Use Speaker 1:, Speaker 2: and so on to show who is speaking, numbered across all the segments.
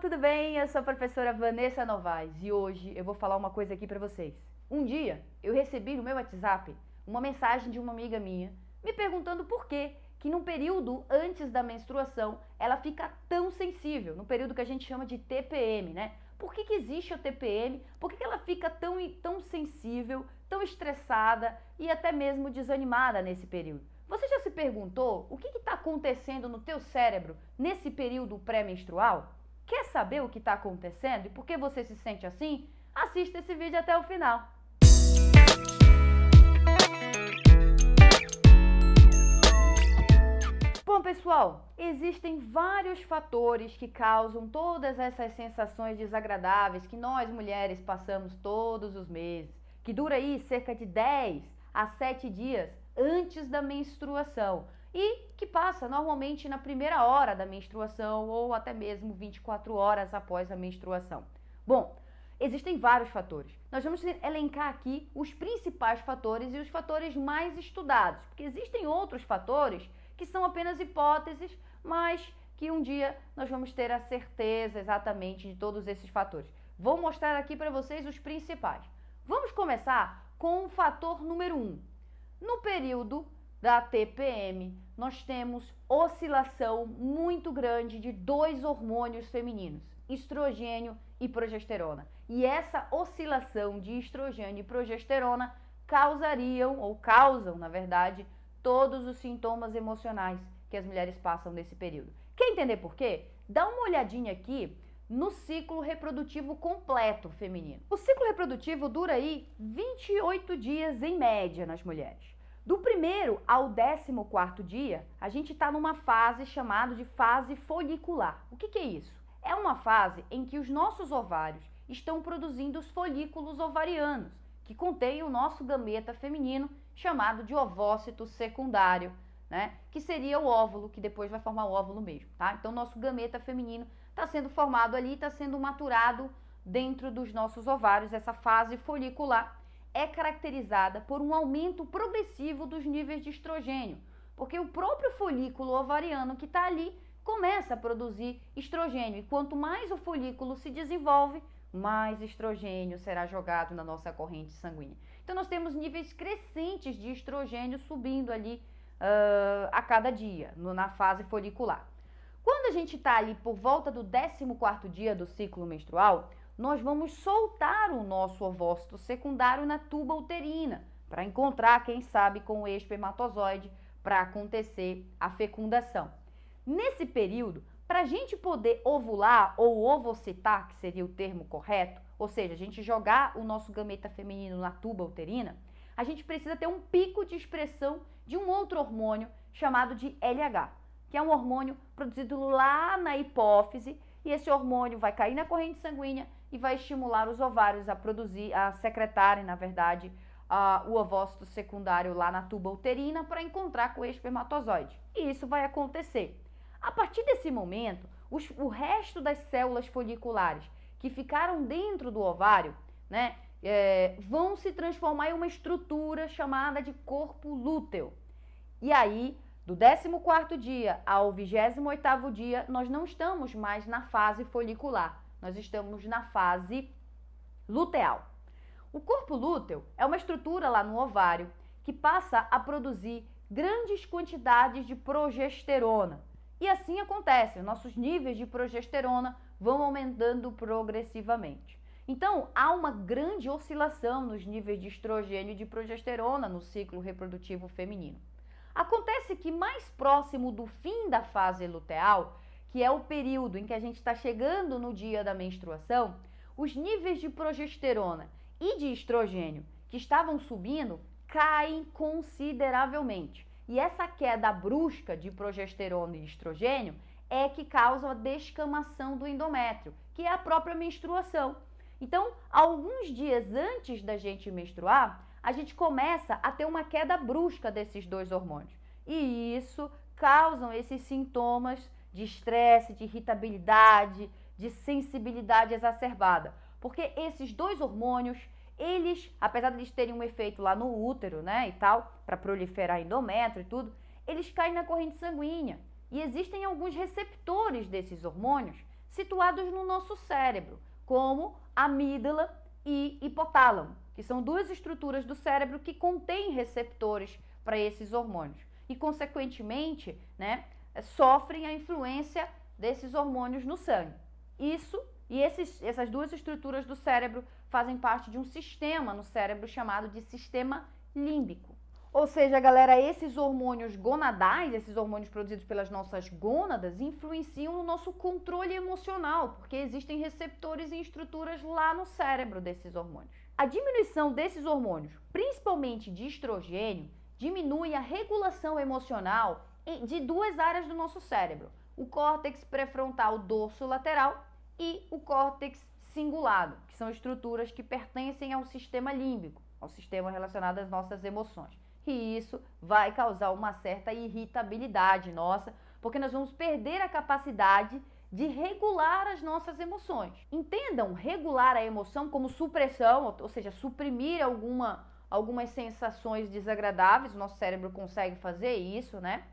Speaker 1: tudo bem? Eu sou a professora Vanessa Novaes e hoje eu vou falar uma coisa aqui pra vocês. Um dia eu recebi no meu WhatsApp uma mensagem de uma amiga minha me perguntando por que no período antes da menstruação ela fica tão sensível, no período que a gente chama de TPM, né? Por que existe o TPM? Por que ela fica tão sensível, tão estressada e até mesmo desanimada nesse período? Você já se perguntou o que está acontecendo no teu cérebro nesse período pré-menstrual? Quer saber o que está acontecendo e por que você se sente assim? Assista esse vídeo até o final. Bom, pessoal, existem vários fatores que causam todas essas sensações desagradáveis que nós mulheres passamos todos os meses, que dura aí cerca de 10 a 7 dias antes da menstruação e que passa normalmente na primeira hora da menstruação ou até mesmo 24 horas após a menstruação. Bom, existem vários fatores. Nós vamos elencar aqui os principais fatores e os fatores mais estudados, porque existem outros fatores que são apenas hipóteses, mas que um dia nós vamos ter a certeza exatamente de todos esses fatores. Vou mostrar aqui para vocês os principais. Vamos começar com o fator número 1. No período da TPM, nós temos oscilação muito grande de dois hormônios femininos, estrogênio e progesterona. E essa oscilação de estrogênio e progesterona causam, na verdade, todos os sintomas emocionais que as mulheres passam nesse período. Quer entender por quê? Dá uma olhadinha aqui no ciclo reprodutivo completo feminino. O ciclo reprodutivo dura aí 28 dias em média nas mulheres. Do primeiro ao 14º dia, a gente está numa fase chamada de fase folicular. O que é isso? É uma fase em que os nossos ovários estão produzindo os folículos ovarianos, que contêm o nosso gameta feminino, chamado de ovócito secundário, né? Que seria o óvulo, que depois vai formar o óvulo mesmo, tá? Então, nosso gameta feminino está sendo formado ali, está sendo maturado dentro dos nossos ovários. Essa fase folicular é caracterizada por um aumento progressivo dos níveis de estrogênio, porque o próprio folículo ovariano que está ali começa a produzir estrogênio, e quanto mais o folículo se desenvolve, mais estrogênio será jogado na nossa corrente sanguínea. Então, nós temos níveis crescentes de estrogênio subindo ali a cada dia, na fase folicular. Quando a gente está ali por volta do 14º dia do ciclo menstrual, nós vamos soltar o nosso ovócito secundário na tuba uterina, para encontrar, quem sabe, com o espermatozoide, para acontecer a fecundação. Nesse período, para a gente poder ovular ou ovocitar, que seria o termo correto, ou seja, a gente jogar o nosso gameta feminino na tuba uterina, a gente precisa ter um pico de expressão de um outro hormônio chamado de LH, que é um hormônio produzido lá na hipófise, e esse hormônio vai cair na corrente sanguínea e vai estimular os ovários a secretarem, na verdade, o ovócito secundário lá na tuba uterina para encontrar com o espermatozoide. E isso vai acontecer. A partir desse momento, o resto das células foliculares que ficaram dentro do ovário, né, vão se transformar em uma estrutura chamada de corpo lúteo. E aí, do 14º dia ao 28º dia, nós não estamos mais na fase folicular, nós estamos na fase luteal. O corpo lúteo é uma estrutura lá no ovário que passa a produzir grandes quantidades de progesterona. E assim acontece, nossos níveis de progesterona vão aumentando progressivamente. Então, há uma grande oscilação nos níveis de estrogênio e de progesterona no ciclo reprodutivo feminino. Acontece que mais próximo do fim da fase luteal, que é o período em que a gente está chegando no dia da menstruação, os níveis de progesterona e de estrogênio que estavam subindo caem consideravelmente. E essa queda brusca de progesterona e estrogênio é que causa a descamação do endométrio, que é a própria menstruação. Então, alguns dias antes da gente menstruar, a gente começa a ter uma queda brusca desses dois hormônios. E isso causam esses sintomas de estresse, de irritabilidade, de sensibilidade exacerbada. Porque esses dois hormônios, eles, apesar de eles terem um efeito lá no útero, né, e tal, para proliferar endométrio e tudo, eles caem na corrente sanguínea. E existem alguns receptores desses hormônios situados no nosso cérebro, como amígdala e hipotálamo, que são duas estruturas do cérebro que contêm receptores para esses hormônios e, consequentemente, né, sofrem a influência desses hormônios no sangue. Essas duas estruturas do cérebro fazem parte de um sistema no cérebro chamado de sistema límbico. Ou seja, galera, esses hormônios gonadais, esses hormônios produzidos pelas nossas gônadas, influenciam no nosso controle emocional, porque existem receptores e estruturas lá no cérebro desses hormônios. A diminuição desses hormônios, principalmente de estrogênio, diminui a regulação emocional de duas áreas do nosso cérebro, o córtex pré-frontal dorsolateral e o córtex cingulado, que são estruturas que pertencem ao sistema límbico, ao sistema relacionado às nossas emoções. E isso vai causar uma certa irritabilidade nossa, porque nós vamos perder a capacidade de regular as nossas emoções. Entendam regular a emoção como supressão, ou seja, suprimir algumas sensações desagradáveis, o nosso cérebro consegue fazer isso, né?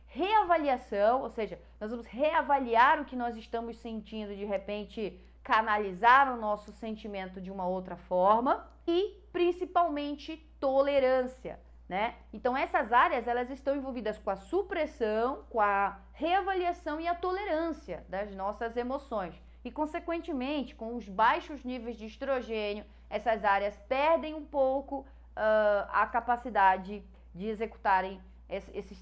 Speaker 1: Reavaliação, ou seja, nós vamos reavaliar o que nós estamos sentindo, de repente canalizar o nosso sentimento de uma outra forma e principalmente tolerância, né? Então essas áreas elas estão envolvidas com a supressão, com a reavaliação e a tolerância das nossas emoções. E consequentemente, com os baixos níveis de estrogênio, essas áreas perdem um pouco a capacidade de executarem essas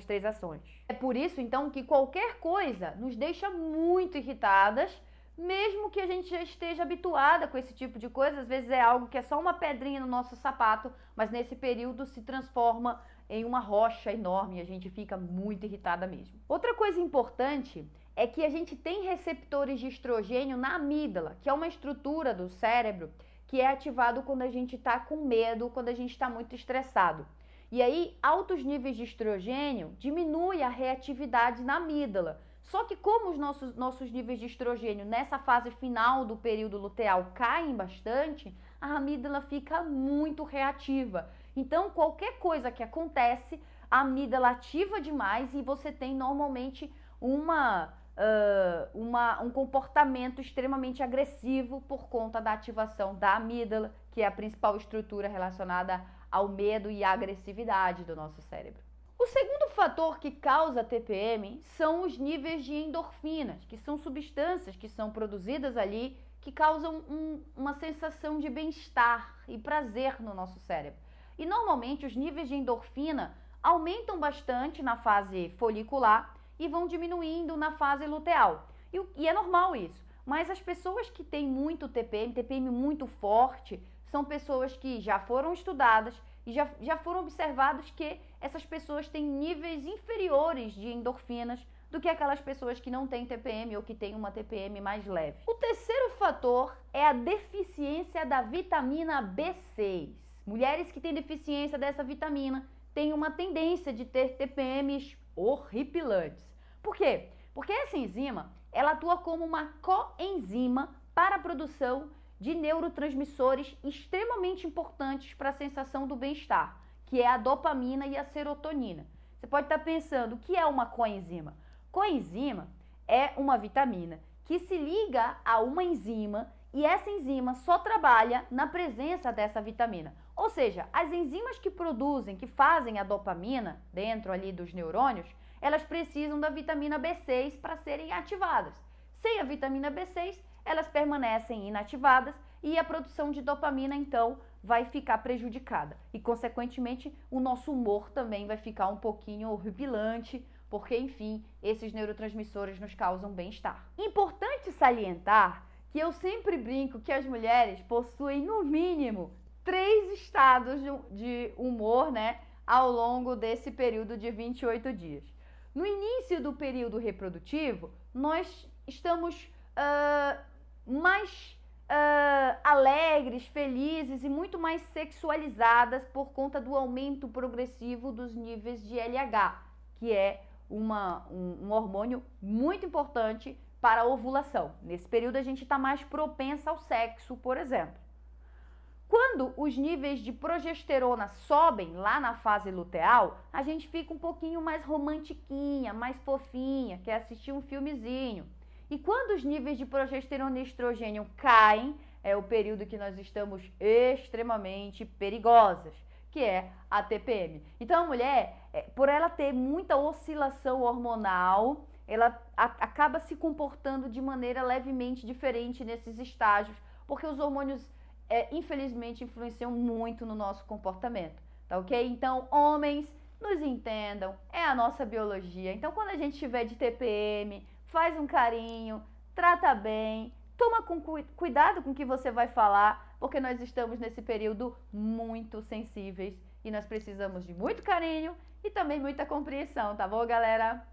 Speaker 1: três ações. É por isso, então, que qualquer coisa nos deixa muito irritadas, mesmo que a gente já esteja habituada com esse tipo de coisa. Às vezes é algo que é só uma pedrinha no nosso sapato, mas nesse período se transforma em uma rocha enorme e a gente fica muito irritada mesmo. Outra coisa importante é que a gente tem receptores de estrogênio na amígdala, que é uma estrutura do cérebro que é ativado quando a gente está com medo, quando a gente está muito estressado. E aí, altos níveis de estrogênio diminui a reatividade na amígdala. Só que como os nossos níveis de estrogênio nessa fase final do período luteal caem bastante, a amígdala fica muito reativa. Então, qualquer coisa que acontece, a amígdala ativa demais e você tem normalmente um comportamento extremamente agressivo por conta da ativação da amígdala, que é a principal estrutura relacionada ao medo e à agressividade do nosso cérebro. O segundo fator que causa TPM são os níveis de endorfinas, que são substâncias que são produzidas ali que causam uma sensação de bem-estar e prazer no nosso cérebro. E normalmente os níveis de endorfina aumentam bastante na fase folicular e vão diminuindo na fase luteal. E é normal isso. Mas as pessoas que têm muito TPM muito forte, são pessoas que já foram estudadas e já foram observados que essas pessoas têm níveis inferiores de endorfinas do que aquelas pessoas que não têm TPM ou que têm uma TPM mais leve. O terceiro fator é a deficiência da vitamina B6. Mulheres que têm deficiência dessa vitamina têm uma tendência de ter TPMs horripilantes. Por quê? Porque essa enzima, ela atua como uma coenzima para a produção de neurotransmissores extremamente importantes para a sensação do bem-estar, que é a dopamina e a serotonina. Você pode estar pensando, o que é uma coenzima? Coenzima é uma vitamina que se liga a uma enzima e essa enzima só trabalha na presença dessa vitamina. Ou seja, as enzimas que produzem, que fazem a dopamina dentro ali dos neurônios, elas precisam da vitamina B6 para serem ativadas. Sem a vitamina B6, elas permanecem inativadas e a produção de dopamina, então, vai ficar prejudicada. E, consequentemente, o nosso humor também vai ficar um pouquinho horripilante, porque, enfim, esses neurotransmissores nos causam bem-estar. Importante salientar que eu sempre brinco que as mulheres possuem, no mínimo, 3 estados de humor, né, ao longo desse período de 28 dias. No início do período reprodutivo, nós estamos mais alegres, felizes e muito mais sexualizadas por conta do aumento progressivo dos níveis de LH, que é um hormônio muito importante para a ovulação. Nesse período a gente está mais propensa ao sexo, por exemplo. Quando os níveis de progesterona sobem lá na fase luteal, a gente fica um pouquinho mais romantiquinha, mais fofinha, quer assistir um filmezinho. E quando os níveis de progesterona e estrogênio caem, é o período que nós estamos extremamente perigosas, que é a TPM. Então a mulher, por ela ter muita oscilação hormonal, ela acaba se comportando de maneira levemente diferente nesses estágios, porque os hormônios, infelizmente, influenciam muito no nosso comportamento, tá ok? Então, homens, nos entendam, é a nossa biologia. Então, quando a gente tiver de TPM, faz um carinho, trata bem, toma cuidado com o que você vai falar, porque nós estamos nesse período muito sensíveis e nós precisamos de muito carinho e também muita compreensão, tá bom, galera?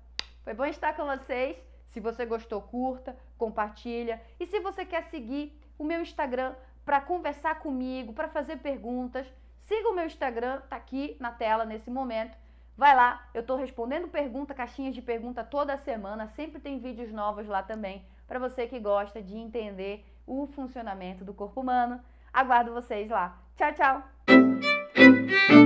Speaker 1: Foi bom estar com vocês. Se você gostou, curta, compartilha. E se você quer seguir o meu Instagram para conversar comigo, para fazer perguntas, siga o meu Instagram, tá aqui na tela nesse momento. Vai lá, eu tô respondendo caixinhas de pergunta toda semana, sempre tem vídeos novos lá também, para você que gosta de entender o funcionamento do corpo humano. Aguardo vocês lá. Tchau, tchau!